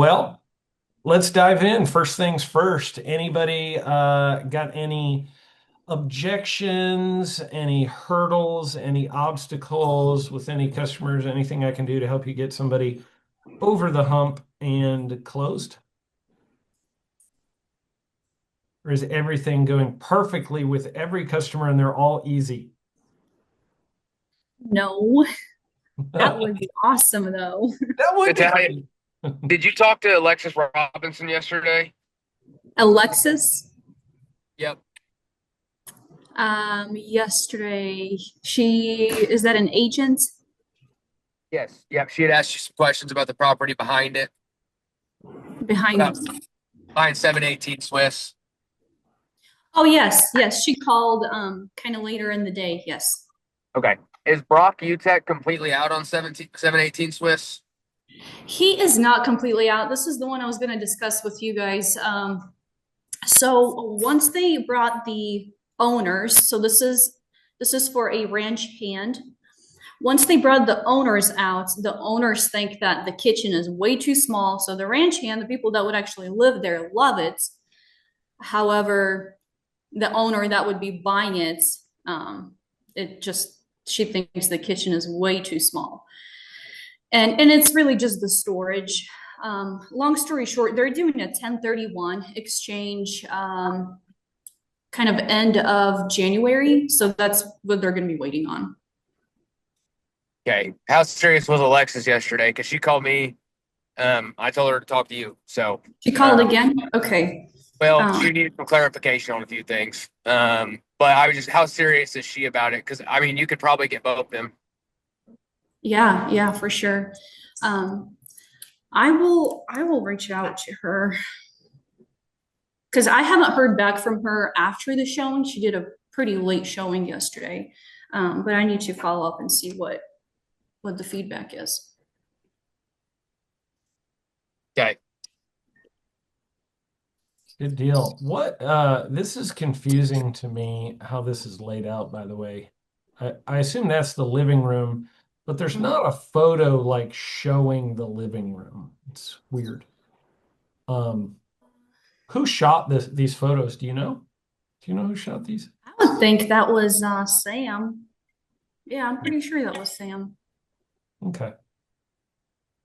Well, let's dive in. First things first. Anybody got any objections, any hurdles, any obstacles with any customers? Anything I can do to help you get somebody over the hump and closed? Or is everything going perfectly with every customer and they're all easy? No, that That would be awesome though. would be Italian. great. Did you talk to Alexis Robinson yesterday? Alexis, Yep. yesterday, she is that an agent Yes. Yep. She had asked you some questions about the property behind it, behind? about behind 718 Swiss. Oh yes, yes, she called kind of later in the day. Yes. Okay. Is Brock UTEC completely out on 718 Swiss? He is not completely out. This is the one I was going to discuss with you guys. So once they brought the owners, so this is for a ranch hand. Once they brought the owners out, the owners think that the kitchen is way too small. So the ranch hand, the people that would actually live there, love it. However, the owner that would be buying it, it just she thinks the kitchen is way too small, and it's really just the storage. Long story short, they're doing a 1031 exchange, kind of end of January, so that's what they're going to be waiting on. Okay. How serious was Alexis yesterday? Because she called me. I told her to talk to you. So, She called um, again. Okay. well, Um, she needed some clarification on a few things. But I was just, how serious is she about it? Because I mean, you could probably get both of them. yeah, yeah, for sure. Um, I will reach out to her because I haven't heard back from her after the showing. She did a pretty late showing yesterday, but I need to follow up and see what the feedback is. Okay. Good deal. What this is confusing to me how this is laid out, by the way. I assume that's the living room, but there's not a photo like showing the living room. It's weird. Um, who shot these photos? Do you know? Do you know who shot these? I would think that was Sam. Yeah, I'm pretty sure that was Sam. Okay.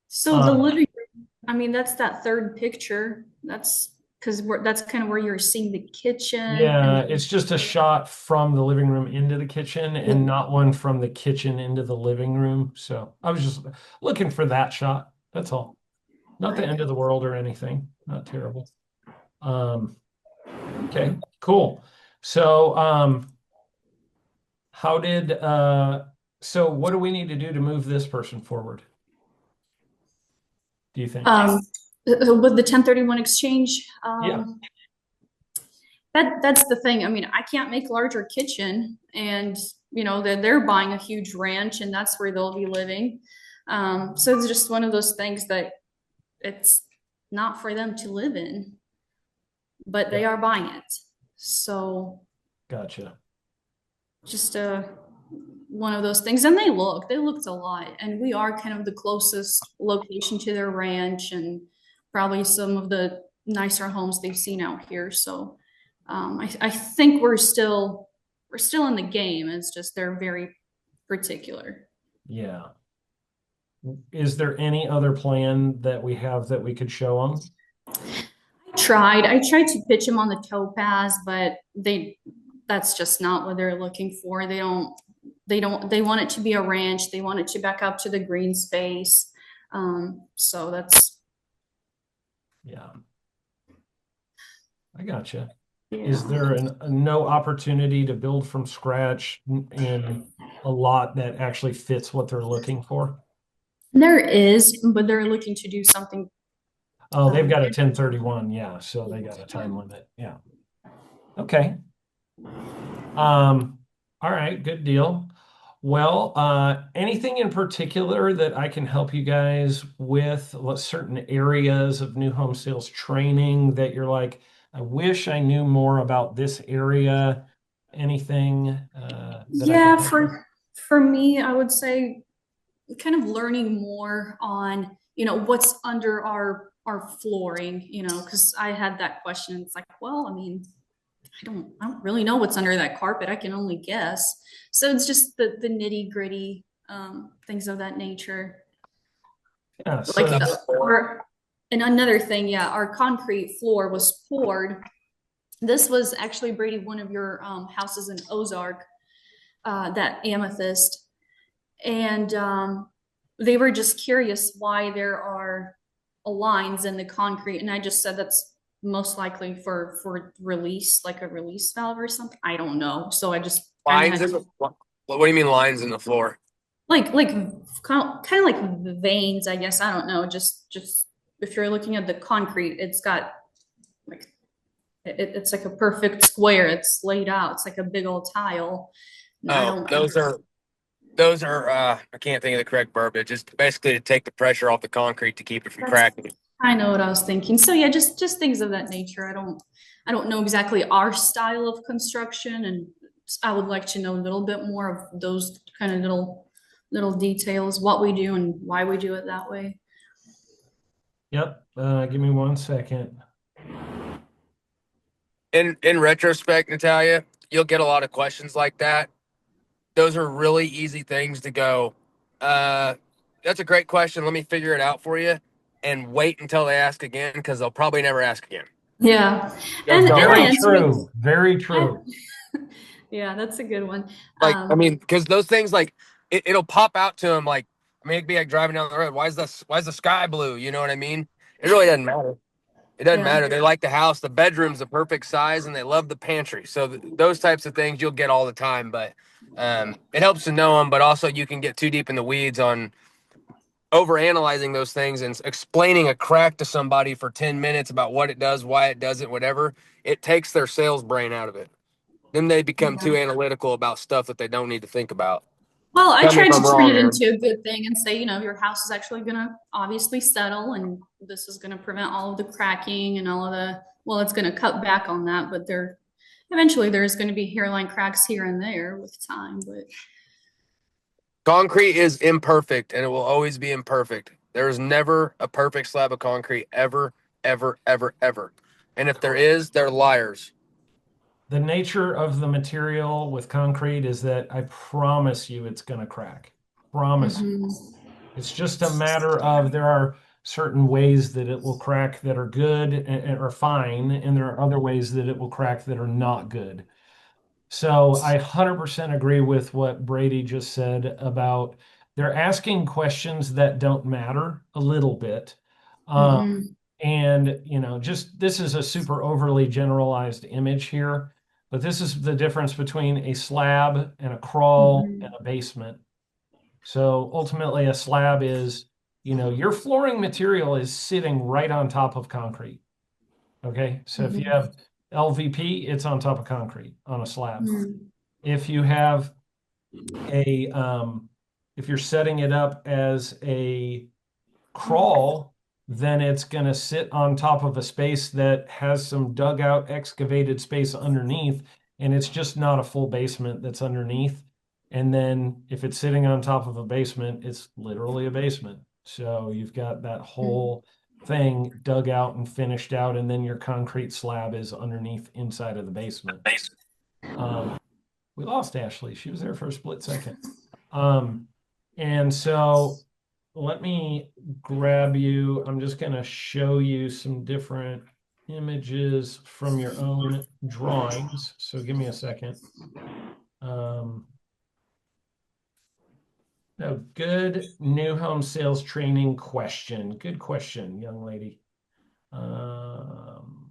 So the Um, living room, I mean, that's that third picture. That's because that's kind of where you're seeing the kitchen yeah, and it's just a shot from the living room into the kitchen and not one from the kitchen into the living room. So I was just looking for that shot. That's all. Not the right. end of the world or anything. Not terrible. Um, okay, cool. So, how did so what do we need to do to move this person forward, do you think? With the 1031 exchange, Yeah, that's the thing. I mean, I can't make larger kitchen, and they're buying a huge ranch, and that's where they'll be living. So it's just one of those things that it's not for them to live in, but yeah, they are buying it. So gotcha. just one of those things. And they looked a lot, and we are kind of the closest location to their ranch and probably some of the nicer homes they've seen out here. So I think we're still in the game. It's just they're very particular. Yeah. Is there any other plan that we have that we could show them? I tried to pitch them on the topaz, but that's just not what they're looking for. They want it to be a ranch. They want it to back up to the green space. So that's, Yeah, I gotcha. Is yeah. there no opportunity to build from scratch in a lot that actually fits what they're looking for? There is, but they're looking to do something. Oh, they've got a Different. 1031. Yeah, so they got a time limit. Yeah. Okay. Um, all right, good deal. Well, anything in particular that I can help you guys with, what certain areas of new home sales training that you're like, I wish I knew more about this area. Anything that I can Yeah, help with? for me, I would say kind of learning more on what's under our our flooring, you know, because I had that question. It's like, well, I mean, I don't really know what's under that carpet. I can only guess. So it's just the nitty gritty things of that nature. Yeah. Like So and another thing, yeah, our concrete floor was poured. This was actually Brady, one of your houses in Ozark, that amethyst, and they were just curious why there are lines in the concrete, and I just said that's most likely for release, like a release valve or something. I don't know. So I just kind of Lines had in the what do you mean lines in the floor? like kind of like veins, I guess. I don't know. Just if you're looking at the concrete, it's got like it's like a perfect square. It's laid out. It's like a big old tile. And I Oh, don't. those are I can't think of the correct verbiage. Just basically to take the pressure off the concrete to keep it from That's cracking. I know what I was thinking. So yeah, just things of that nature. I don't know exactly our style of construction, and I would like to know a little bit more of those kind of little details, what we do and why we do it that way. yep. Give me 1 second. In retrospect, Natalia, you'll get a lot of questions like that. Those are really easy things to go. Uh, that's a great question. Let me figure it out for you, and wait until they ask again because they'll probably never ask again. Yeah, Just don't and I Very worry. answer it. true. Very I, true. yeah, that's a good one. Like, I mean, because those things, like, it'll pop out to them. Like, I mean, it'd be like driving down the road. Why is the sky blue? You know what I mean? It really doesn't matter. It doesn't Yeah. matter. They like the house. The bedroom's the perfect size, and they love the pantry. So those types of things you'll get all the time. But it helps to know them. But also, you can get too deep in the weeds on over analyzing those things and explaining a crack to somebody for 10 minutes about what it does, why it does it, whatever. It takes their sales brain out of it. Then they become too Yeah. analytical about stuff that they don't need to think about. Well, I Tell me if tried to I'm turn wrong, it Aaron. into a good thing and say, you know, your house is actually going to obviously settle, and this is going to prevent all of the cracking and all of well, it's going to cut back on that, but eventually there's going to be hairline cracks here and there with time. But Concrete is imperfect and it will always be imperfect. There is never a perfect slab of concrete ever, ever, ever, ever. And if there is, they're liars. The nature of the material with concrete is that I promise you it's going to crack. Promise you. mhm, It's just a matter of there are certain ways that it will crack that are good and are fine, and there are other ways that it will crack that are not good. So I 100% agree with what Brady just said about they're asking questions that don't matter a little bit. Um, mhm, and, just this is a super overly generalized image here, but this is the difference between a slab and a crawl and mhm, a basement. So ultimately, a slab is, your flooring material is sitting right on top of concrete. Okay. So if you mhm, have LVP, it's on top of concrete on a slab. mhm, If you have if you're setting it up as a crawl, then it's going to sit on top of a space that has some dugout excavated space underneath, and it's just not a full basement that's underneath. And then if it's sitting on top of a basement, it's literally a basement. So you've got that mhm. whole thing dug out and finished out, and then your concrete slab is underneath inside of the basement. Um, we lost Ashley. She was there for a split second. Um, and so let me grab you. I'm just going to show you some different images from your own drawings. So give me a second. Um, no, good new home sales training question. Good question, young lady. Um,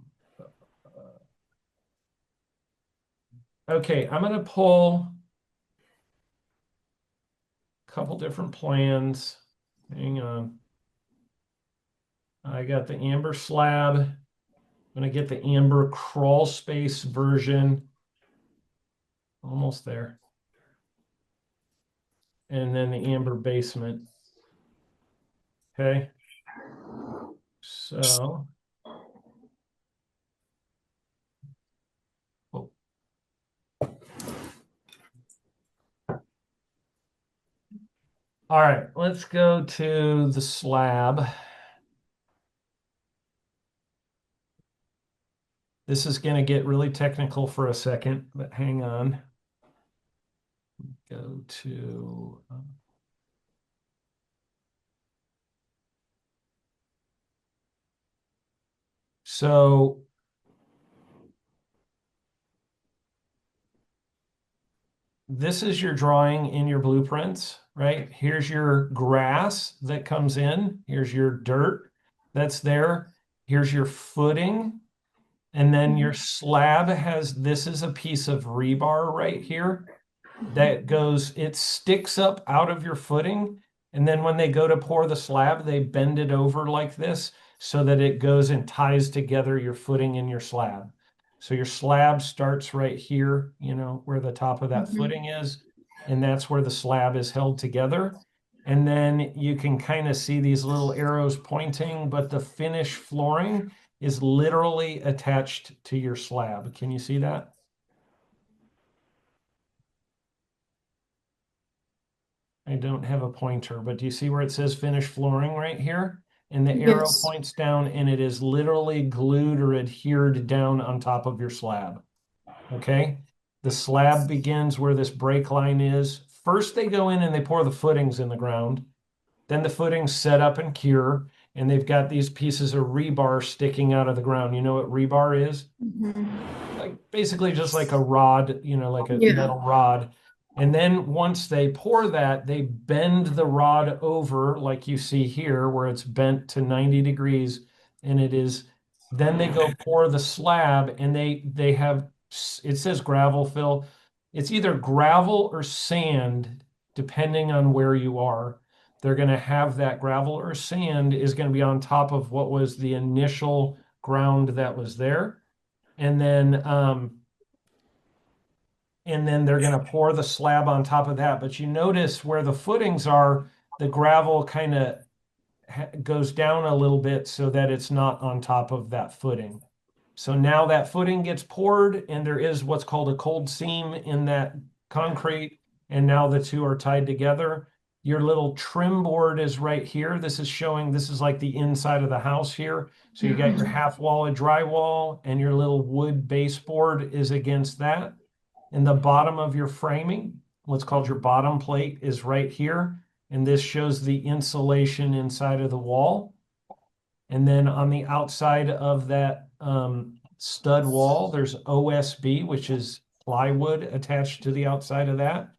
okay, I'm going to pull a couple different plans. Hang on. I got the amber slab. I'm going to get the amber crawl space version. Almost there. And then the amber basement. Okay. So, oh, all right, let's go to the slab. This is going to get really technical for a second, but hang on. Go to so this is your drawing in your blueprints, right? Here's your grass that comes in. Here's your dirt that's there. Here's your footing. And then your slab has, this is a piece of rebar right here that goes, it sticks up out of your footing. And then when they go to pour the slab, they bend it over like this so that it goes and ties together your footing and your slab. So your slab starts right here, you know, where the top of that footing is, and that's where the slab is held together. And then you can kind of see these little arrows pointing, but the finished flooring is literally attached to your slab. Can you see that? I don't have a pointer, but do you see where it says finished flooring right here? And the arrow Yes. points down and it is literally glued or adhered down on top of your slab. Okay. The slab begins where this break line is. First, they go in and they pour the footings in the ground. Then the footings set up and cure. And they've got these pieces of rebar sticking out of the ground. You know what rebar is? Like basically just like a rod, you know, like a Yeah. metal rod. And then once they pour that, they bend the rod over, like you see here, where it's bent to 90 degrees. And it is, then they go pour the slab and they have, it says gravel fill. It's either gravel or sand, depending on where you are. They're going to have that gravel or sand is going to be on top of what was the initial ground that was there. And then they're going to pour the slab on top of that. But you notice where the footings are, the gravel kind of goes down a little bit so that it's not on top of that footing. So now that footing gets poured, and there is what's called a cold seam in that concrete, and now the two are tied together. Your little trim board is right here. This is showing, this is like the inside of the house here. So you got your half wall of drywall, and your little wood baseboard is against that. In the bottom of your framing, what's called your bottom plate is right here. And this shows the insulation inside of the wall. And then on the outside of that stud wall, there's OSB, which is plywood attached to the outside of that.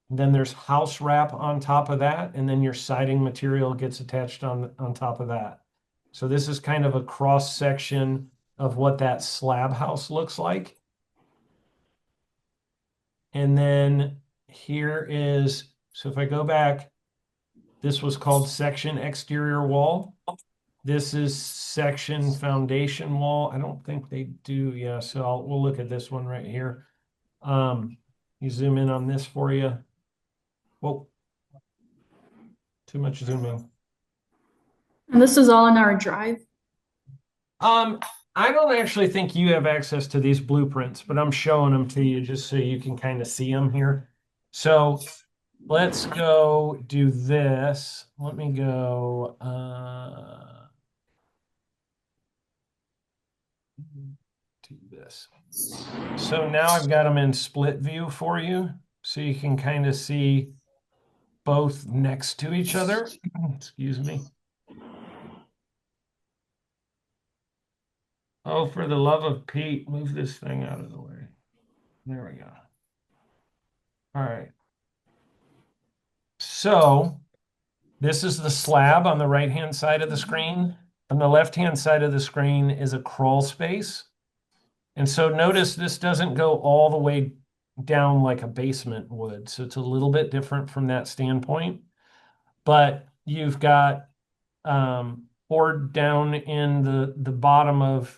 And then there's house wrap on top of that. And then your siding material gets attached on top of that. So this is kind of a cross section of what that slab house looks like. And then here is, so if I go back, this was called section exterior wall. This is section foundation wall. I don't think they do. Yeah, so we'll look at this one right here. You zoom in on this for you. Whoa, too much zooming. And this is all in our drive. I don't actually think you have access to these blueprints, but I'm showing them to you just so you can kind of see them here. So let's go do this. Let me go. Do this. So now I've got them in split view for you, so you can kind of see both next to each other. Excuse me. Oh, for the love of Pete, move this thing out of the way. There we go. All right. So this is the slab on the right-hand side of the screen. On the left-hand side of the screen is a crawl space. And so notice this doesn't go all the way down like a basement would. So it's a little bit different from that standpoint. But you've got poured down in the bottom of,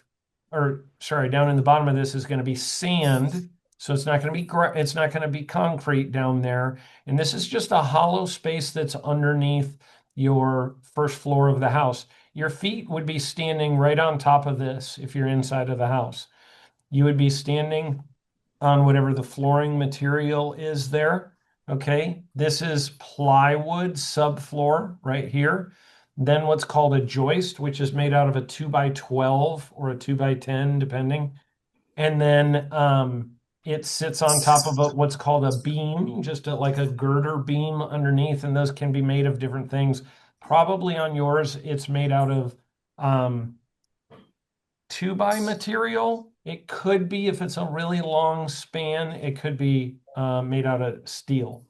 or sorry, down in the bottom of this is going to be sand. So it's not going to be it's not going to be concrete down there. And this is just a hollow space that's underneath your first floor of the house. Your feet would be standing right on top of this if you're inside of the house. You would be standing on whatever the flooring material is there. Okay, this is plywood subfloor right here. Then what's called a joist, which is made out of a 2x12 or a 2x10, depending. And then it sits on top of what's called a beam, just like a girder beam underneath, and those can be made of different things. Probably on yours, it's made out of 2x material. It could be, if it's a really long span, it could be made out of steel.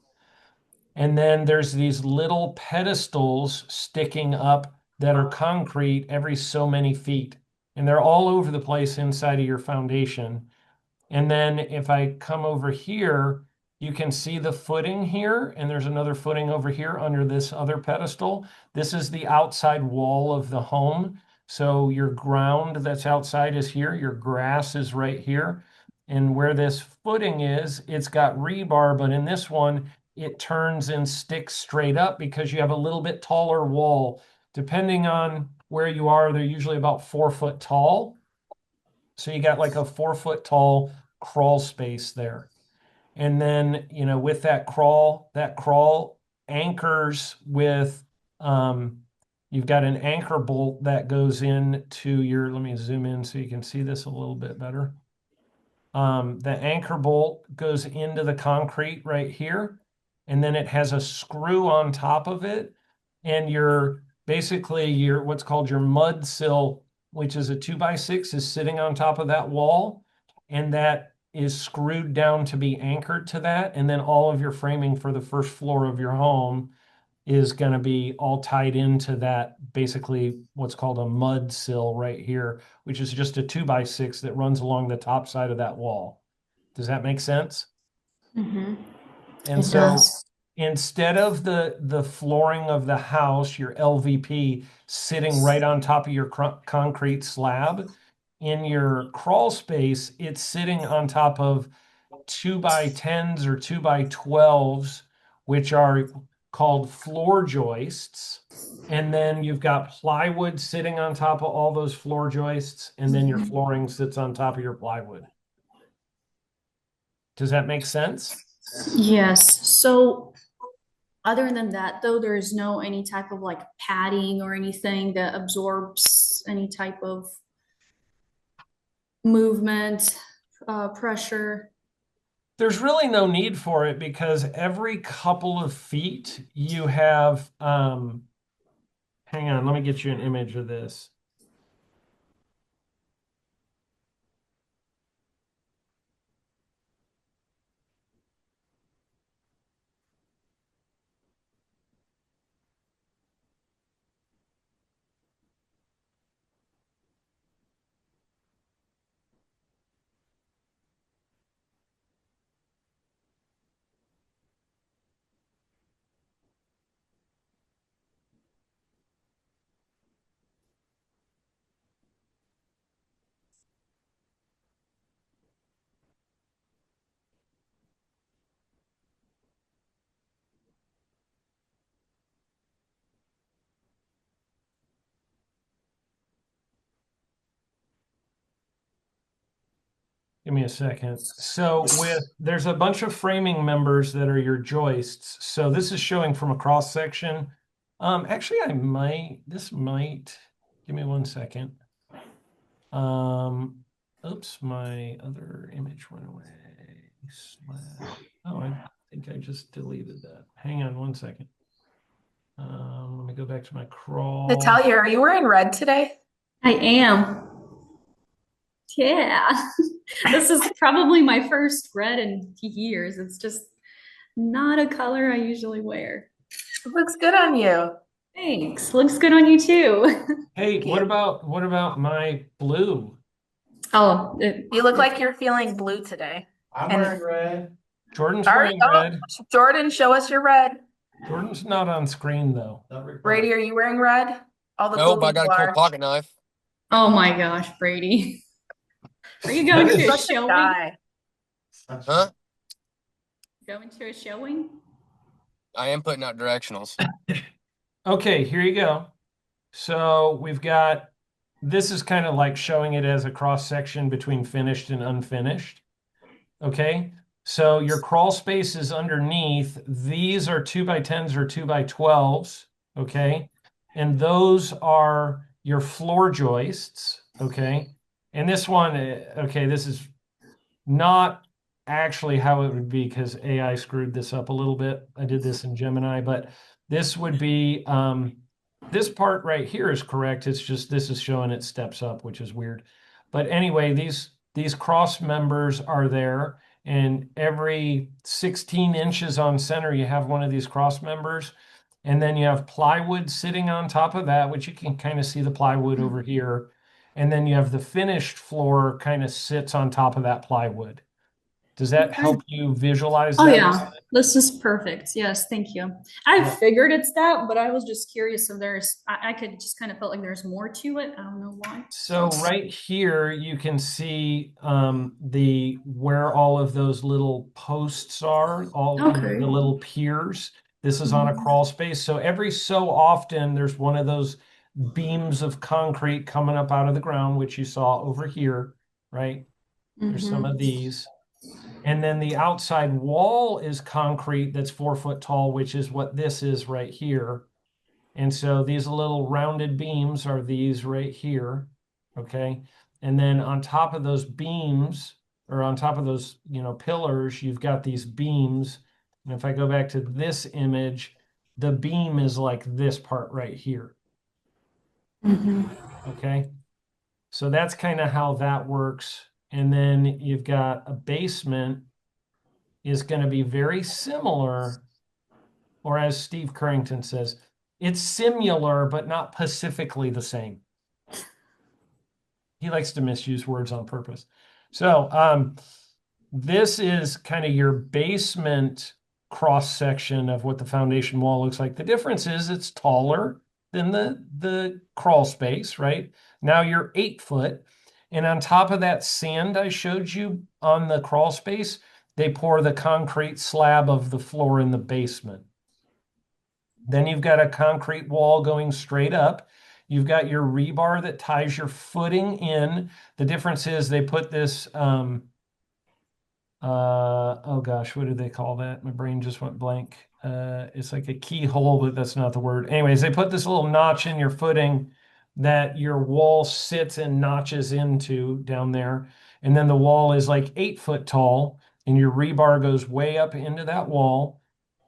And then there's these little pedestals sticking up that are concrete every so many feet. And they're all over the place inside of your foundation. And then if I come over here, you can see the footing here, and there's another footing over here under this other pedestal. This is the outside wall of the home. So your ground that's outside is here, your grass is right here. And where this footing is, it's got rebar, but in this one, it turns and sticks straight up because you have a little bit taller wall. Depending on where you are, they're usually about 4 foot tall. So you got like a 4 foot tall crawl space there. And then, with that crawl anchors with, you've got an anchor bolt that goes into let me zoom in so you can see this a little bit better. The anchor bolt goes into the concrete right here, and then it has a screw on top of it. And basically your what's called your mud sill, which is a 2x6, is sitting on top of that wall, and that is screwed down to be anchored to that. And then all of your framing for the first floor of your home is going to be all tied into that, basically what's called a mud sill right here, which is just a 2x6 that runs along the top side of that wall. Does that make sense? Mm-hmm. And It so does. instead of the flooring of the house, your LVP sitting right on top of your concrete slab, in your crawl space, it's sitting on top of 2x10s or 2x12s, which are called floor joists. And then you've got plywood sitting on top of all those floor joists, and then your flooring sits on top of your plywood. Does that make sense? Yes. So other than that, though, there is no any type of like padding or anything that absorbs any type of movement, pressure. There's really no need for it because every couple of feet you have, hang on, let me get you an image of this. Give me a second. So there's a bunch of framing members that are your joists. So this is showing from a cross section. Actually, this might, give me 1 second. Oops, my other image went away. Oh, I think I just deleted that. Hang on 1 second. Let me go back to my crawl. Natalia, are you wearing red today? I am. Yeah. This is probably my first red in years. It's just not a color I usually wear. It looks good on you. Thanks. Looks good on you too. Hey, Thank you. what about my blue? Oh, You look like you're feeling blue today. I'm And- wearing red. Jordan's All right, wearing red. Jordan, show us your red. Jordan's not on screen though. Brady, are you wearing red? All the Nope, blue I got a people cool are. pocket knife. oh my gosh, Brady. Are you going That to is- a Such a showing? guy. Huh? Going to a showing? I am putting out directionals. Okay, here you go. So we've got, this is kind of like showing it as a cross section between finished and unfinished. Okay, so your crawl space is underneath. These are 2x10s or 2x12s. Okay, and those are your floor joists. Okay, and this one, okay, this is not actually how it would be because AI screwed this up a little bit. I did this in Gemini, but this would be this part right here is correct. It's just this is showing it steps up, which is weird. But anyway, these cross members are there, and every 16 inches on center, you have one of these cross members. And then you have plywood sitting on top of that, which you can kind of see the plywood over here. And then you have the finished floor kind of sits on top of that plywood. Does that Okay. help you visualize Oh that? yeah, this is perfect. Yes, thank you. I Yeah. figured it's that, but I was just curious if I could just kind of felt like there's more to it. I don't know why. So right here, you can see the where all of those little posts are, all the Okay. little piers. This is on a Mhm. crawl space. So every so often, there's one of those beams of concrete coming up out of the ground, which you saw over here, right? There's some of Mhm. these. And then the outside wall is concrete that's 4 foot tall, which is what this is right here. And so these little rounded beams are these right here. Okay. And then on top of those beams, or on top of those, pillars, you've got these beams. And if I go back to this image, the beam is like this part right here. Mhm. Okay. So that's kind of how that works. And then you've got a basement is going to be very similar, or as Steve Currington says, it's similar, but not specifically the same. He likes to misuse words on purpose. So this is kind of your basement cross section of what the foundation wall looks like. The difference is it's taller than the crawl space, right? Now you're 8 foot. And on top of that sand I showed you on the crawl space, they pour the concrete slab of the floor in the basement. Then you've got a concrete wall going straight up. You've got your rebar that ties your footing in. The difference is they put this, oh gosh, what do they call that? My brain just went blank. It's like a keyhole, but that's not the word. Anyways, they put this little notch in your footing that your wall sits and notches into down there. And then the wall is like 8 foot tall, and your rebar goes way up into that wall.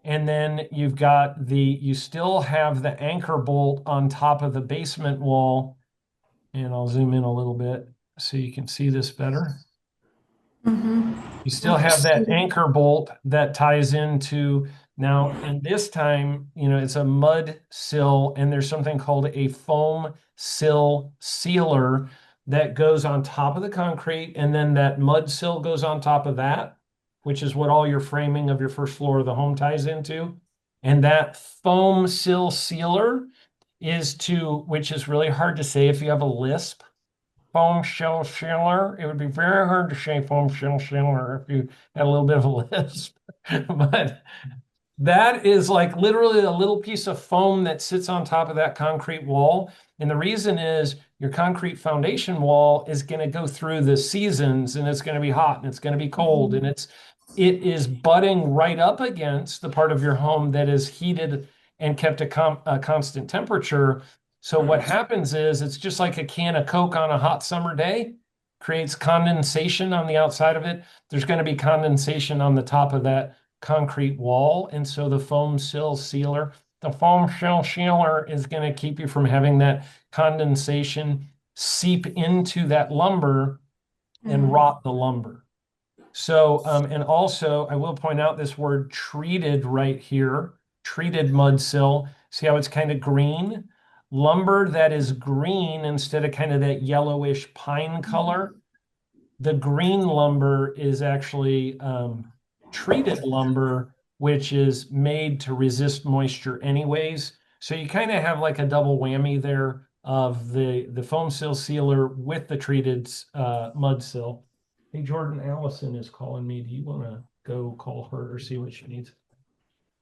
And then you still have the anchor bolt on top of the basement wall. And I'll zoom in a little bit so you can see this better. Mhm. You still have that anchor bolt that ties into now, and this time, it's a mud sill, and there's something called a foam sill sealer that goes on top of the concrete, and then that mud sill goes on top of that, which is what all your framing of your first floor of the home ties into. And that foam sill sealer which is really hard to say if you have a lisp, foam shell sealer. It would be very hard to say foam shell sealer if you had a little bit of a lisp. But that is like literally a little piece of foam that sits on top of that concrete wall. And the reason is your concrete foundation wall is going to go through the seasons, and it's going to be hot and it's going to be cold, and it is butting right up against the part of your home that is heated and kept a constant temperature. So what happens is it's just like a can of Coke on a hot summer day, creates condensation on the outside of it. There's going to be condensation on the top of that concrete wall. And so the foam sill sealer, the foam sill sealer is going to keep you from having that condensation seep into that lumber and rot the lumber. So, and also I will point out this word treated right here, treated mud sill. See how it's kind of green? Lumber that is green instead of kind of that yellowish pine color. The green lumber is actually treated lumber, which is made to resist moisture anyways. So you kind of have like a double whammy there of the foam sill sealer with the treated mud sill. Hey, Jordan, Allison is calling me. Do you want to go call her or see what she needs?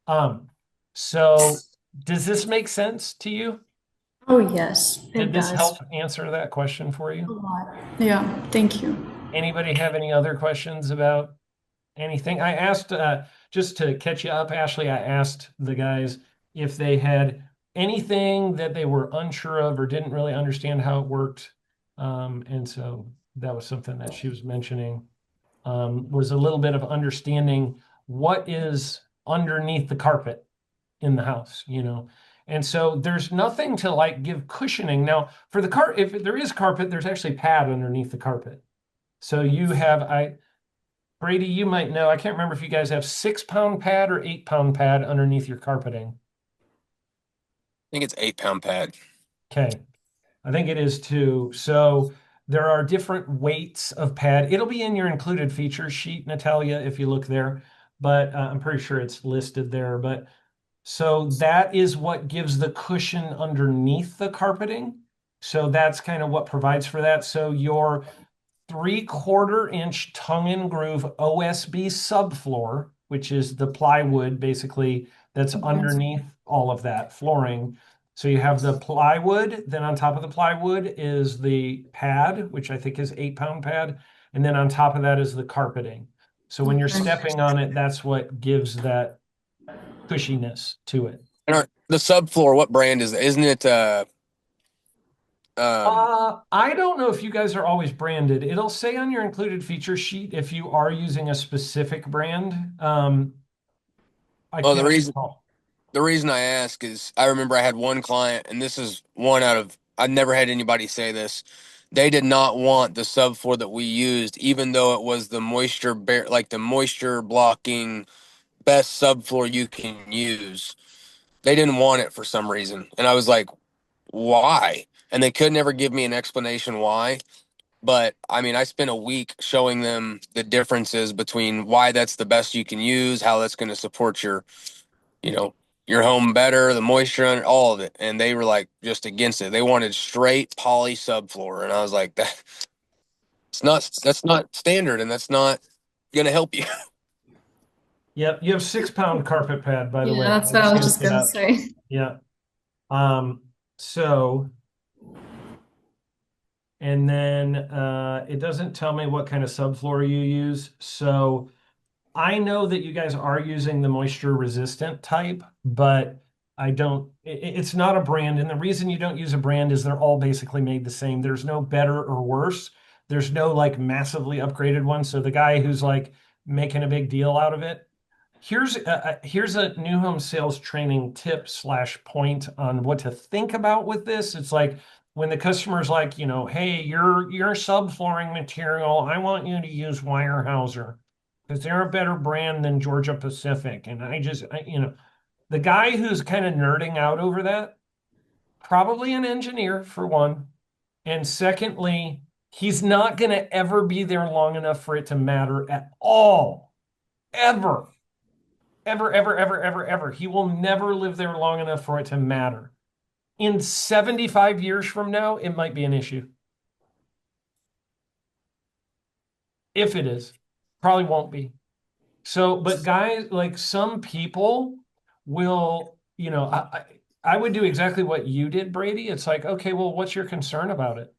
Um, so does this make sense to you? Oh yes, Did it this does. help answer that question for A you? lot. Yeah, thank you. Anybody have any other questions about anything? I asked, just to catch you up, Ashley, I asked the guys if they had anything that they were unsure of or didn't really understand how it worked. And so that was something that she was mentioning. was a little bit of understanding what is underneath the carpet in the house, you know. And so there's nothing to like give cushioning. Now, for the car, if there is carpet, there's actually pad underneath the carpet. So you have, Brady, you might know, I can't remember if you guys have 6 pound pad or 8 pound pad underneath your carpeting. I think it's 8 pound pad. Okay. I think it is too. So there are different weights of pad. It'll be in your included features sheet, Natalia, if you look there, but I'm pretty sure it's listed there. But so that is what gives the cushion underneath the carpeting. So that's kind of what provides for that. So your 3/4 inch tongue and groove OSB subfloor, which is the plywood basically that's underneath all of that flooring. So you have the plywood, then on top of the plywood is the pad, which I think is 8 pound pad. And then on top of that is the carpeting. So when you're stepping on it, that's what gives that cushiness to it. And the subfloor, what brand is it? Isn't it um I don't know if you guys are always branded. It'll say on your included feature sheet if you are using a specific brand. I well can't recall. the reason I ask is I remember I had one client, and this is one out of I've never had anybody say this. They did not want the subfloor that we used, even though it was the like the moisture blocking best subfloor you can use. They didn't want it for some reason. And I was like, why? And they could never give me an explanation why. But I mean, I spent a week showing them the differences between why that's the best you can use, how that's going to support you know, your home better, the moisture under all of it. And they were like just against it. They wanted straight poly subfloor. And I was like, that's not standard, and that's not going to help you. Yep, you have 6 pound carpet pad, by the Yeah, way. that's I what I just was looked just it gonna up. say. Yeah. So, and then it doesn't tell me what kind of subfloor you use. So I know that you guys are using the moisture resistant type, but I don't, it's not a brand. And the reason you don't use a brand is they're all basically made the same. There's no better or worse. There's no like massively upgraded one. So the guy who's like making a big deal out of it, here's a new home sales training tip slash point on what to think about with this. It's like when the customer's like, you know, hey, your subflooring material, I want you to use Weyerhaeuser because they're a better brand than Georgia Pacific. And you know, the guy who's kind of nerding out over that, probably an engineer for one. And secondly, he's not going to ever be there long enough for it to matter at all. Ever, ever, ever, ever, ever, ever. He will never live there long enough for it to matter. In 75 years from now, it might be an issue. If it is, probably won't be. So, but guys, like some people will, you know, I would do exactly what you did, Brady. It's like, okay, well, what's your concern about it?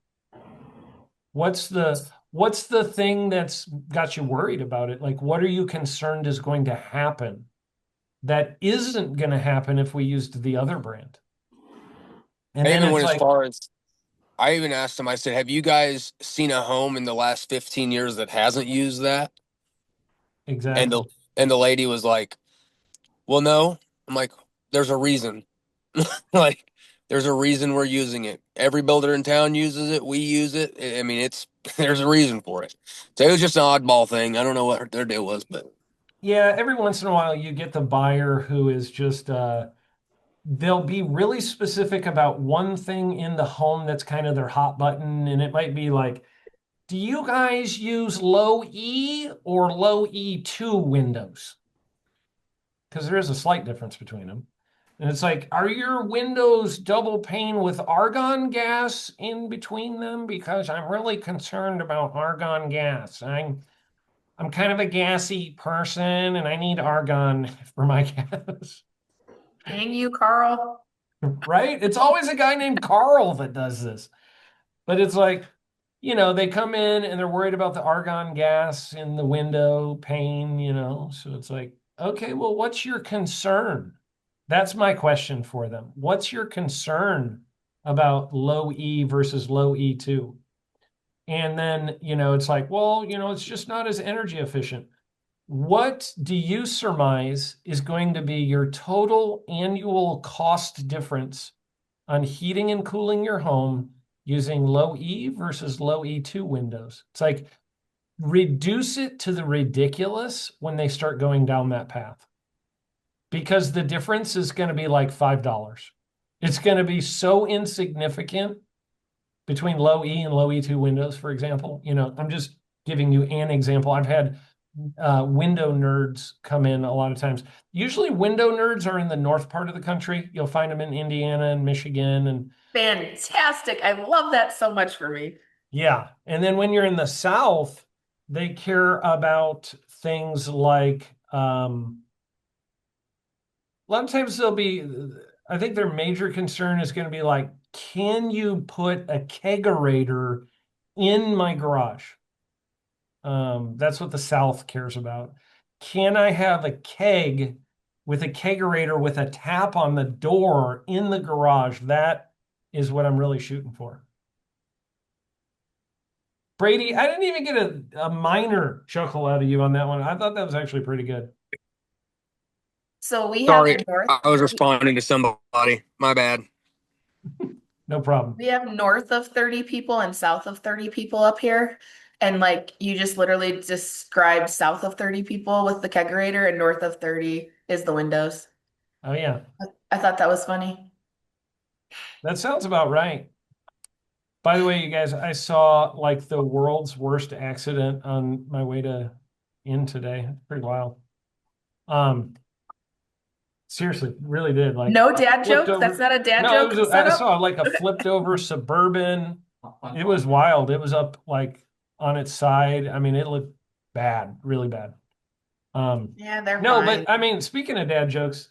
What's the thing that's got you worried about it? Like, what are you concerned is going to happen that isn't going to happen if we used the other brand? And I then even it's went as like, far as I even asked them, I said, have you guys seen a home in the last 15 years that hasn't used that? And exactly. the lady was like, well, no. I'm like, there's a reason. Like, there's a reason we're using it. Every builder in town uses it. We use it. I mean, it's there's a reason for it. So it was just an oddball thing. I don't know what their deal was, but Yeah, every once in a while you get the buyer who is just they'll be really specific about one thing in the home that's kind of their hot button. And it might be like, do you guys use low E or low E2 windows? Because there is a slight difference between them. And it's like, are your windows double pane with argon gas in between them? Because I'm really concerned about argon gas. I'm kind of a gassy person and I need argon for my gas. Dang you, Carl. Right? It's always a guy named Carl that does this. But it's like, you know, they come in and they're worried about the argon gas in the window pane, you know. So it's like, okay, well, what's your concern? That's my question for them. What's your concern about low E versus low E2? And then, it's like, well, it's just not as energy efficient. What do you surmise is going to be your total annual cost difference on heating and cooling your home using low E versus low E2 windows? It's like reduce it to the ridiculous when they start going down that path, because the difference is going to be like $5. It's going to be so insignificant between low E and low E2 windows, for example. I'm just giving you an example. I've had window nerds come in a lot of times. Usually window nerds are in the north part of the country. You'll find them in Indiana and Michigan. And Fantastic. I love that so much for me. yeah. And then when you're in the south, they care about things like a lot of times I think their major concern is going to be like, can you put a kegerator in my garage? That's what the South cares about. Can I have a keg with a kegerator with a tap on the door in the garage? That is what I'm really shooting for. Brady, I didn't even get a minor chuckle out of you on that one. I thought that was actually pretty good. So we have Sorry, north, I was responding to somebody. My bad. No problem. we have north of 30 people and south of 30 people up here. And like you just literally described south of 30 people with the kegerator and north of 30 is the windows. Oh, yeah. I thought that was funny. That sounds about right. By the way, you guys, I saw like the world's worst accident on my way in today. Pretty wild. Seriously, really did. Like No dad flipped jokes. That's over. not a dad No, joke I setup. saw like a flipped over Suburban. It was wild. It was up like on its side. I mean, it looked bad, really bad. Yeah, they're No, fine. but I mean, speaking of dad jokes,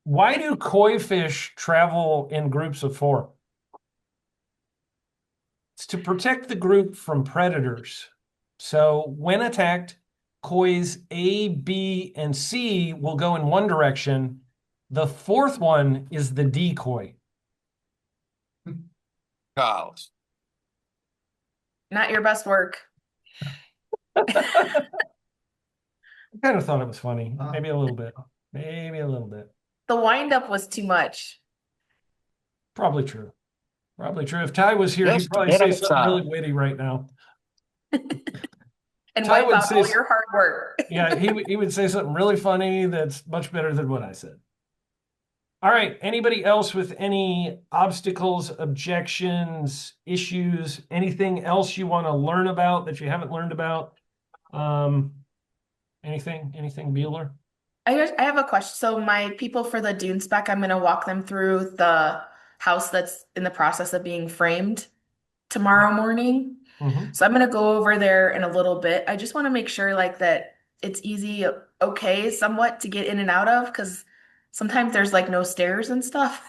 why do koi fish travel in groups of four? It's to protect the group from predators. So when attacked, koi's A, B, and C will go in one direction. The fourth one is the decoy. Kyle's. Not your best work. I kind of thought it was funny. Maybe a little bit. Maybe a little bit. The windup was too much. Probably true. Probably true. If Ty was here, he'd Just probably get say something outside. really witty right now. And Ty wipe would out say, all your hard work. yeah, he would say something really funny that's much better than what I said. All right. Anybody else with any obstacles, objections, issues, anything else you want to learn about that you haven't learned about? Anything, Bueller? I have a question. So my people for the Dune spec, I'm gonna walk them through the house that's in the process of being framed tomorrow morning. Mm-hmm. So I'm gonna go over there in a little bit. I just want to make sure like that it's easy, okay, somewhat to get in and out of, because sometimes there's like no stairs and stuff.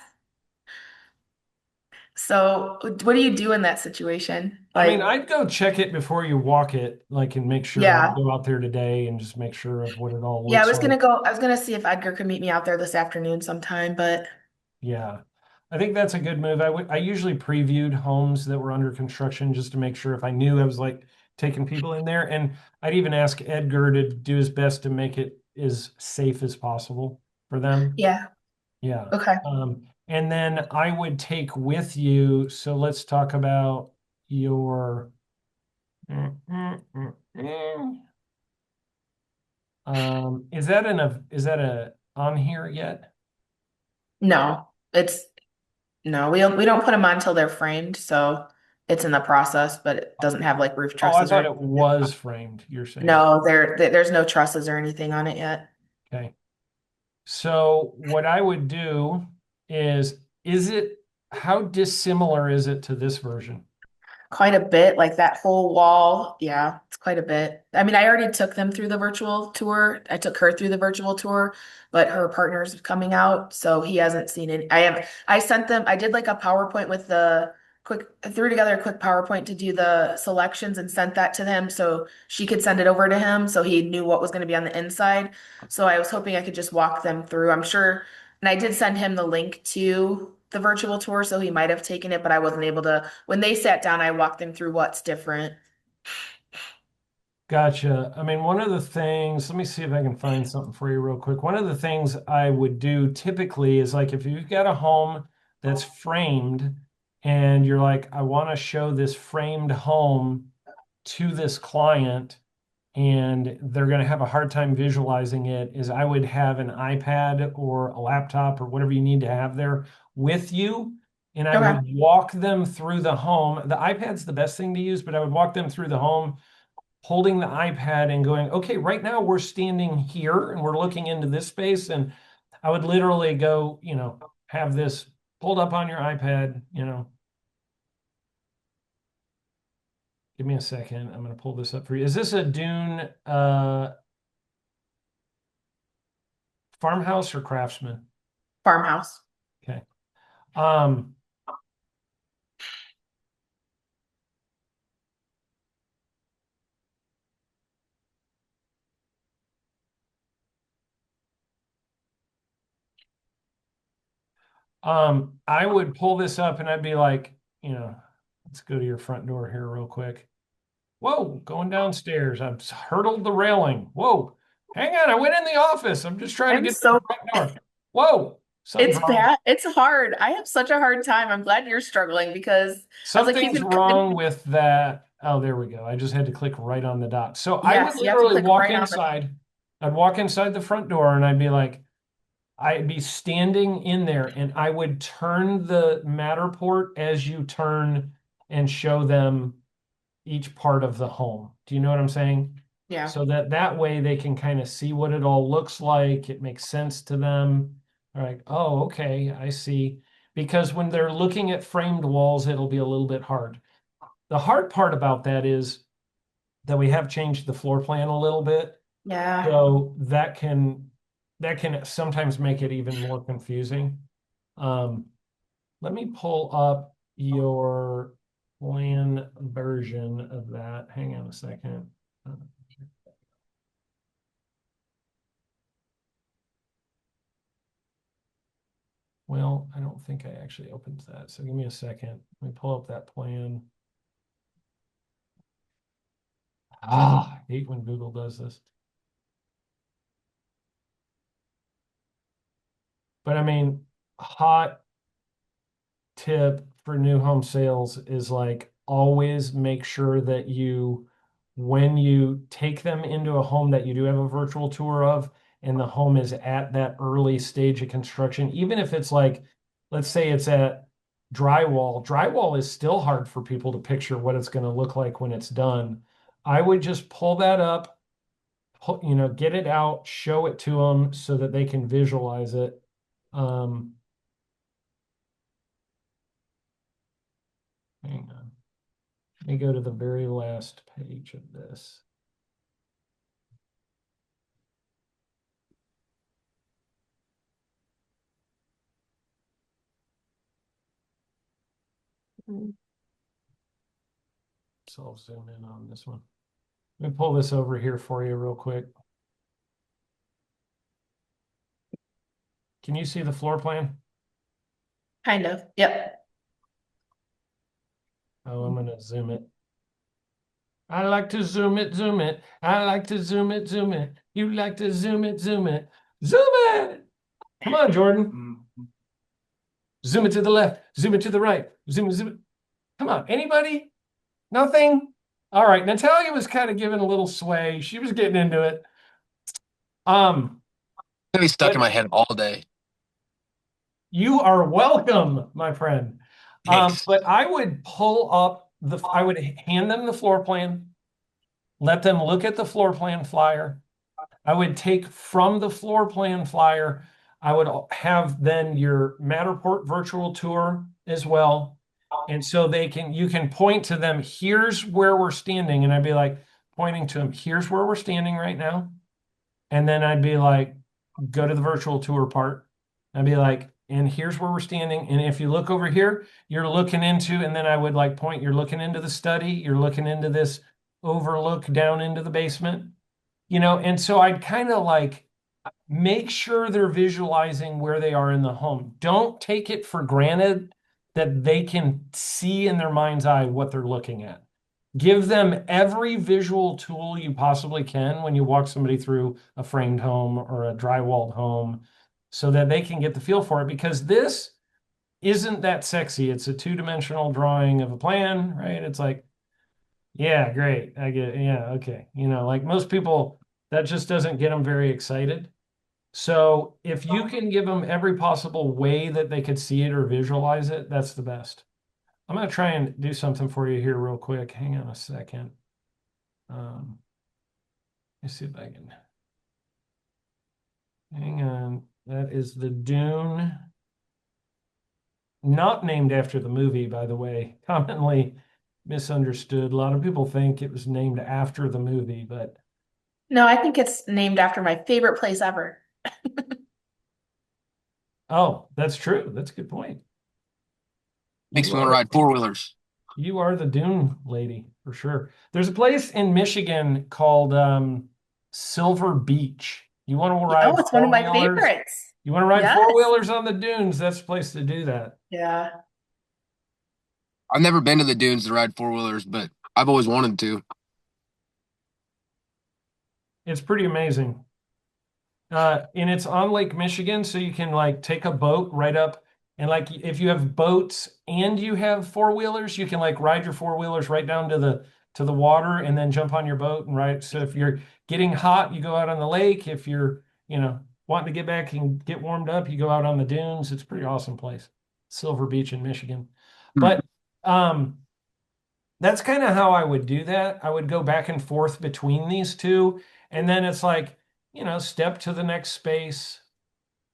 So what do you do in that situation? I mean, Like, I'd go check it before you walk it, like, and make sure. I'd yeah. go out there today and just make sure of what it all Yeah, looks like. I was gonna see if Edgar could meet me out there this afternoon sometime, but Yeah. I think that's a good move. I usually previewed homes that were under construction just to make sure if I knew I was like taking people in there. And I'd even ask Edgar to do his best to make it as safe as possible for them. yeah, Yeah. okay. And then I would take with you. So let's talk about your. Is that a on here yet? No, it's no, we don't put them on until they're framed, so it's in the process, but it doesn't have like roof Oh, I trusses or thought it was framed, you're saying. no, there's no trusses or anything on it yet. Okay. So what I would do is it, how dissimilar is it to this version? Quite a bit, like that whole wall. Yeah, it's quite a bit. I mean, I already took them through the virtual tour. I took her through the virtual tour, but her partner's coming out, so he hasn't seen it. I sent them, I did like a PowerPoint with the I threw together a quick PowerPoint to do the selections and sent that to them so she could send it over to him so he knew what was going to be on the inside. So I was hoping I could just walk them through. I'm sure, and I did send him the link to the virtual tour, so he might have taken it, but I wasn't able to. When they sat down, I walked them through what's different. Gotcha. I mean, one of the things, let me see if I can find something for you real quick. One of the things I would do typically is like if you've got a home that's framed and you're like, I want to show this framed home to this client and they're going to have a hard time visualizing it, is I would have an iPad or a laptop or whatever you need to have there with you. And I Okay. would walk them through the home. The iPad's the best thing to use, but I would walk them through the home holding the iPad and going, okay, right now we're standing here and we're looking into this space. And I would literally go, have this pulled up on your iPad, give me a second. I'm going to pull this up for you. Is this a Dune farmhouse or craftsman? Farmhouse. Okay. Um, I would pull this up and I'd be like, let's go to your front door here real quick. Whoa, going downstairs. I've hurdled the railing. Whoa, hang on. I went in the office. I'm just trying to I'm get to the so front door. Whoa, something's it's wrong. bad. It's hard. I have such a hard time. I'm glad you're struggling because I was like, he's Something's gonna come wrong in. with that. Oh, there we go. I just had to click right on the dot. So I would Yes, you have to literally click walk right on the. inside. I'd walk inside the front door and I'd be like, I'd be standing in there and I would turn the Matterport as you turn and show them each part of the home. Do you know what I'm saying? Yeah. So that way they can kind of see what it all looks like. It makes sense to them. They're like, oh, okay, I see. Because when they're looking at framed walls, it'll be a little bit hard. The hard part about that is that we have changed the floor plan a little bit. Yeah. So that can sometimes make it even more confusing. Um, let me pull up your plan version of that. Hang on a second. Well, I don't think I actually opened that. So give me a second. Let me pull up that plan. I hate when Google does this. But I mean, hot tip for new home sales is like always make sure that when you take them into a home that you do have a virtual tour of, and the home is at that early stage of construction, even if it's like, let's say it's at drywall is still hard for people to picture what it's going to look like when it's done. I would just pull that up, get it out, show it to them so that they can visualize it. Um, Hang on. Let me go to the very last page of this. So I'll zoom in on this one. Let me pull this over here for you real quick. Can you see the floor plan? Kind of. Yep. Oh, I'm going to zoom it. I like to zoom it, zoom it. I like to zoom it, zoom it. You like to zoom it, zoom it. Zoom it! Come on, Jordan. Zoom it to the left, zoom it to the right, zoom it, zoom it. Come on, anybody? Nothing? All right, Natalia was kind of giving a little sway. She was getting into it. Gonna be stuck in But my head all day. you are welcome, my friend. Thanks. But I would pull up I would hand them the floor plan, let them look at the floor plan flyer. I would take from the floor plan flyer, I would have then your Matterport virtual tour as well. And so you can point to them, here's where we're standing. And I'd be like, pointing to them, here's where we're standing right now. And then I'd be like, go to the virtual tour part. I'd be like, and here's where we're standing. And if you look over here, you're looking into, and then I would like point, you're looking into the study, you're looking into this overlook down into the basement, and so I'd kind of like make sure they're visualizing where they are in the home. Don't take it for granted that they can see in their mind's eye what they're looking at. Give them every visual tool you possibly can when you walk somebody through a framed home or a drywalled home so that they can get the feel for it, because this isn't that sexy. It's a two-dimensional drawing of a plan, right? It's like, yeah, great. I get it. Yeah, okay. Like most people, that just doesn't get them very excited. So if you can give them every possible way that they could see it or visualize it, that's the best. I'm going to try and do something for you here real quick. Hang on a second. Let's see if I can. Hang on. That is the Dune. Not named after the movie, by the way. Commonly misunderstood. A lot of people think it was named after the movie, but No, I think it's named after my favorite place ever. oh, that's true. That's a good point. Makes You me want to are ride four-wheelers. you are the Dune lady for sure. There's a place in Michigan called Silver Beach. You want to ride Oh, it's one of my four-wheelers? favorites. You want to ride Yes. four-wheelers on the dunes? That's the place to do that. Yeah. I've never been to the dunes to ride four-wheelers, but I've always wanted to. It's pretty amazing. And it's on Lake Michigan, so you can like take a boat right up, and like if you have boats and you have four-wheelers, you can like ride your four-wheelers right down to the water and then jump on your boat and ride. So if you're getting hot, you go out on the lake. If you're, wanting to get back and get warmed up, you go out on the dunes. It's a pretty awesome place. Silver Beach in Michigan. Hmm. But that's kind of how I would do that. I would go back and forth between these two, and then it's like, step to the next space.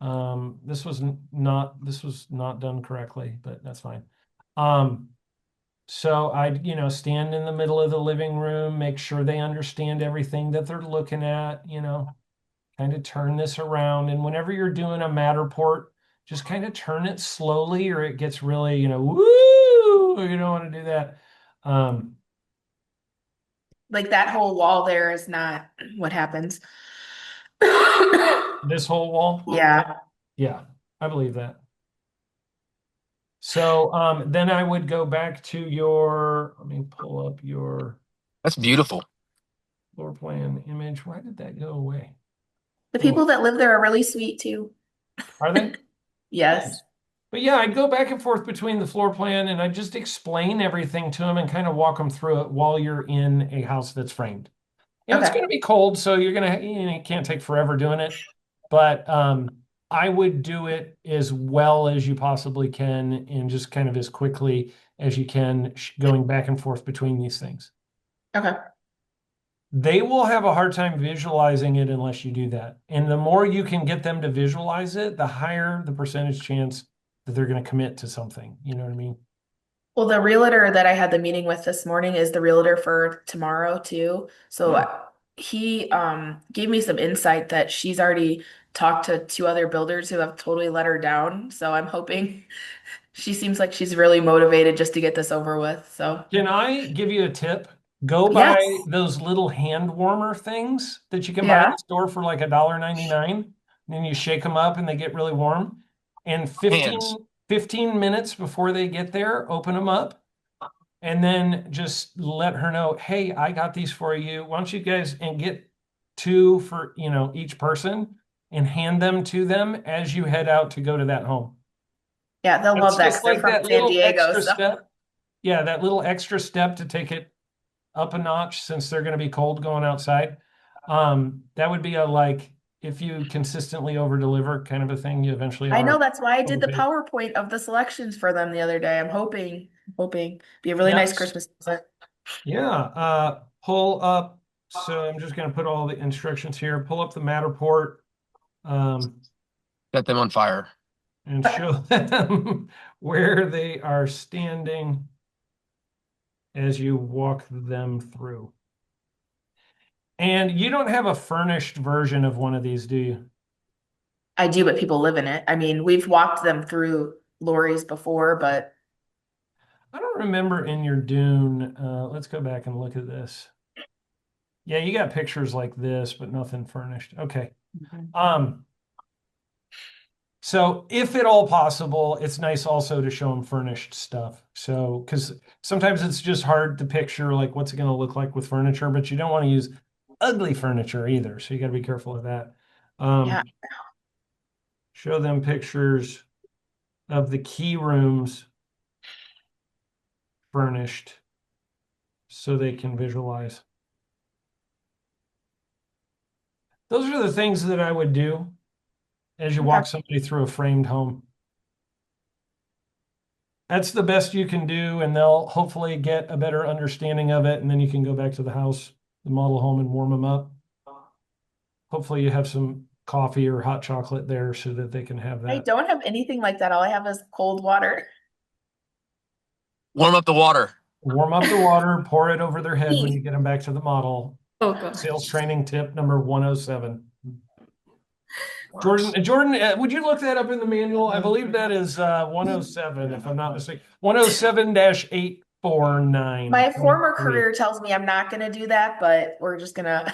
This was not done correctly, but that's fine. So I'd, stand in the middle of the living room, make sure they understand everything that they're looking at, kind of turn this around. And whenever you're doing a Matterport, just kind of turn it slowly or it gets really, woo, you don't want to do that. Um, Like that whole wall there is not what happens. this whole wall. Yeah. Yeah, I believe that. So then I would go back to let me pull up your That's beautiful. floor plan image. Why did that go away? The Oh, people that live there are really sweet too. are they? Yes. Nice. But yeah, I'd go back and forth between the floor plan and I'd just explain everything to them and kind of walk them through it while you're in a house that's framed. And it's Okay. going to be cold, so you're going to, you can't take forever doing it. But I would do it as well as you possibly can and just kind of as quickly as you can, going back and forth between these things. Okay. They will have a hard time visualizing it unless you do that. And the more you can get them to visualize it, the higher the percentage chance that they're going to commit to something. You know what I mean? Well, the realtor that I had the meeting with this morning is the realtor for tomorrow too. So Hmm. he gave me some insight that she's already talked to two other builders who have totally let her down. So I'm hoping she seems like she's really motivated just to get this over with. So Can I give you a tip? Go buy yes. those little hand warmer things that you can buy in Yeah. the store for like $1.99. And then you shake them up and they get really warm. And Hands. 15 minutes before they get there, open them up and then just let her know, hey, I got these for you. Why don't you guys and get two for, each person and hand them to them as you head out to go to that home. Yeah, they'll It's love that just because they're like from that San little Diego. extra So step. Yeah, that little extra step to take it up a notch since they're going to be cold going outside. That would be a like if you consistently over deliver kind of a thing, you eventually I know are that's why I did the overpaid. PowerPoint of the selections for them the other day. I'm hoping be a really nice Yes. Christmas present. Yeah. Pull up. So I'm just going to put all the instructions here. Pull up the Matterport um, Set them on fire. and show them where they are standing as you walk them through. And you don't have a furnished version of one of these, do you? I do, but people live in it. I mean, we've walked them through lorries before, but I don't remember in your Dune. Let's go back and look at this. Yeah, you got pictures like this, but nothing furnished. Okay. Mhm. Um, So if at all possible, it's nice also to show them furnished stuff. So, because sometimes it's just hard to picture like what's it going to look like with furniture, but you don't want to use ugly furniture either. So you got to be careful of that. Yeah. Show them pictures of the key rooms furnished so they can visualize. Those are the things that I would do as you walk somebody through a framed home. That's the best you can do, and they'll hopefully get a better understanding of it, and then you can go back to the house, the model home, and warm them up. Hopefully you have some coffee or hot chocolate there so that they can have I that. don't have anything like that. All I have is cold water. Warm up the water. Warm up the water, pour it over their head when you get them back to the model. Oh, God. Sales training tip number 107. Jordan, would you look that up in the manual? I believe that is 107, if I'm not mistaken. 107-849. My former career tells me I'm not going to do that, but we're just going to.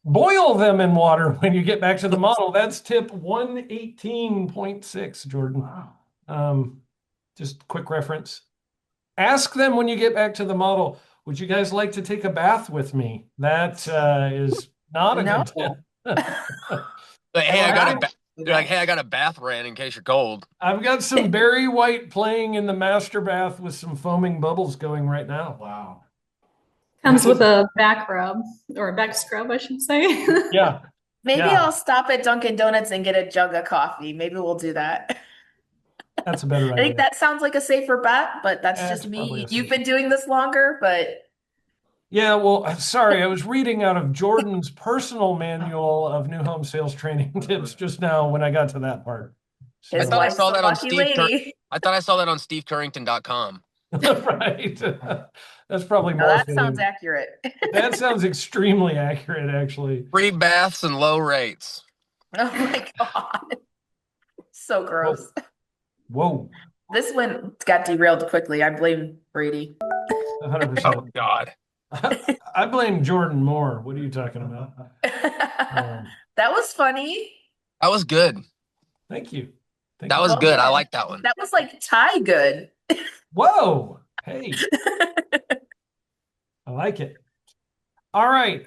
Boil them in water when you get back to the model. That's tip 118.6, Jordan. Just quick reference. Ask them when you get back to the model, would you guys like to take a bath with me? That is not a No. good tip. Like, hey, I got a bath ran in case you're cold. I've got some Barry White playing in the master bath with some foaming bubbles going right now. Wow. Comes with a back rub or a back scrub, I should say. Yeah. Maybe Yeah. I'll stop at Dunkin' Donuts and get a jug of coffee. Maybe we'll do that. That's a better I idea. think that sounds like a safer bet, but that's That's just probably me. a You've safer been doing this longer, but Yeah, well, I'm sorry, I was reading out of Jordan's personal manual of new home sales training tips just now when I got to that part. So, his thought I wife's saw a that on lucky Steve Tur- lady. I thought I saw that on steveturrington.com. right. That's probably Now more that sounds fitting. accurate. That sounds extremely accurate, actually. Free baths and low rates. Oh my God. So gross. Whoa, This one got derailed quickly. I blame Brady. 100%. Oh God. I blame Jordan more. What are you talking about? That was funny. That was good. Thank you. That was Well good. I done. like that one. That was like Thai good. Whoa. Hey, I like it. All right.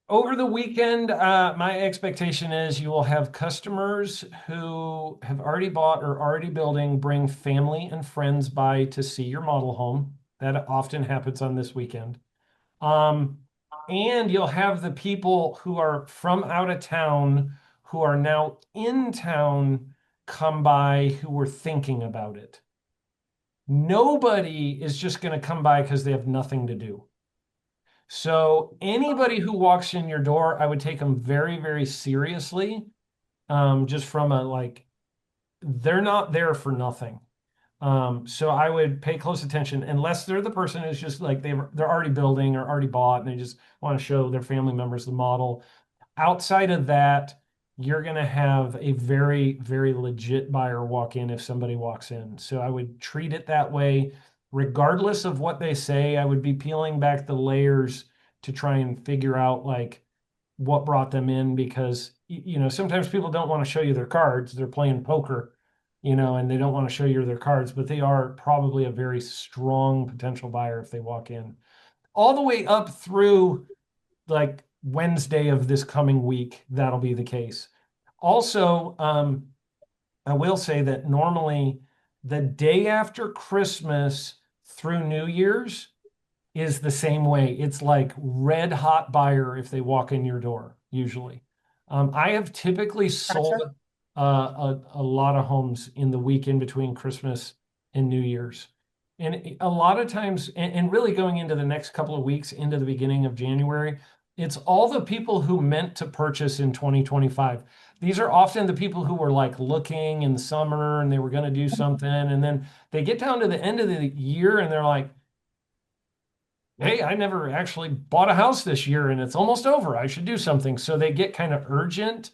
Over the weekend, my expectation is you will have customers who have already bought or already building bring family and friends by to see your model home. That often happens on this weekend. And you'll have the people who are from out of town who are now in town come by who were thinking about it. Nobody is just going to come by because they have nothing to do. So anybody who walks in your door, I would take them very, very seriously. Just from a like, they're not there for nothing. So I would pay close attention unless they're the person who's just like they're already building or already bought and they just want to show their family members the model. Outside of that, you're going to have a very, very legit buyer walk in if somebody walks in. So I would treat it that way. Regardless of what they say, I would be peeling back the layers to try and figure out like what brought them in because sometimes people don't want to show you their cards. They're playing poker, and they don't want to show you their cards, but they are probably a very strong potential buyer if they walk in. All the way up through like Wednesday of this coming week, that'll be the case. Also, I will say that normally the day after Christmas through New Year's is the same way. It's like red hot buyer if they walk in your door, usually. I have typically sold a lot of homes in the week in between Christmas and New Year's. And a lot of times, and really going into the next couple of weeks into the beginning of January, it's all the people who meant to purchase in 2025. These are often the people who were like looking in the summer and they were going to do something. And then they get down to the end of the year and they're like, hey, I never actually bought a house this year and it's almost over. I should do something. So they get kind of urgent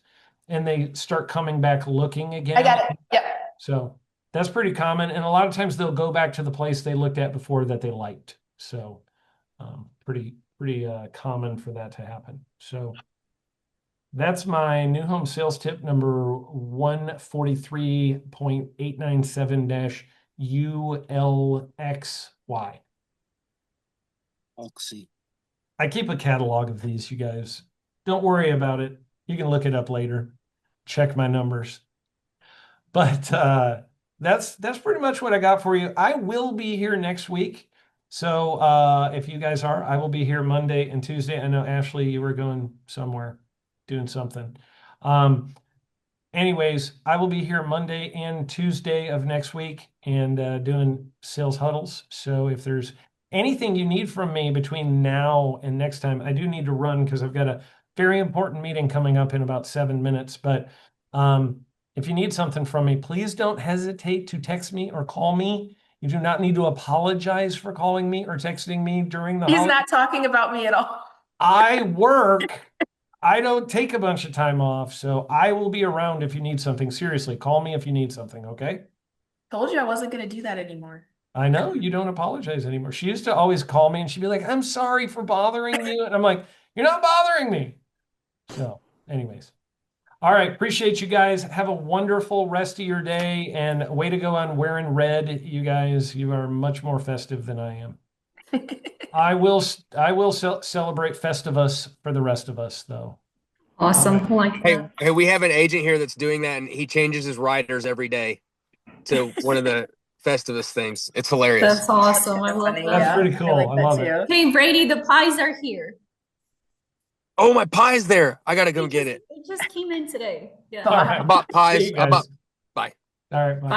and they start coming back looking again. I got it. Yep. So that's pretty common. And a lot of times they'll go back to the place they looked at before that they liked. So pretty common for that to happen. So That's my new home sales tip number 143.897-ULXY. Oxy. I keep a catalog of these, you guys. Don't worry about it. You can look it up later. Check my numbers. But that's pretty much what I got for you. I will be here next week. So if you guys are, I will be here Monday and Tuesday. I know Ashley, you were going somewhere, doing something. Anyways, I will be here Monday and Tuesday of next week and doing sales huddles. So if there's anything you need from me between now and next time, I do need to run because I've got a very important meeting coming up in about 7 minutes. But if you need something from me, please don't hesitate to text me or call me. You do not need to apologize for calling me or texting me during the He's holiday. not talking about me at all. I work. I don't take a bunch of time off, so I will be around if you need something. Seriously, call me if you need something, okay? Told you I wasn't going to do that anymore. I know you don't apologize anymore. She used to always call me and she'd be like, I'm sorry for bothering you. And I'm like, you're not bothering me. So, anyways. All right. Appreciate you guys. Have a wonderful rest of your day and way to go on wearing red. You guys, you are much more festive than I am. I will celebrate Festivus for the rest of us, though. Awesome. I like that. Hey, we have an agent here that's doing that, and he changes his riders every day to one of the Festivus things. It's hilarious. That's awesome. I That's love funny, that. That's yeah. pretty cool. like I that love too. it. Hey, Brady, the pies are here. Oh, my pie's there. I gotta go get it. It just came in today. Yeah. All right. I bought pies. See you I bought guys. All right. Bye. Bye.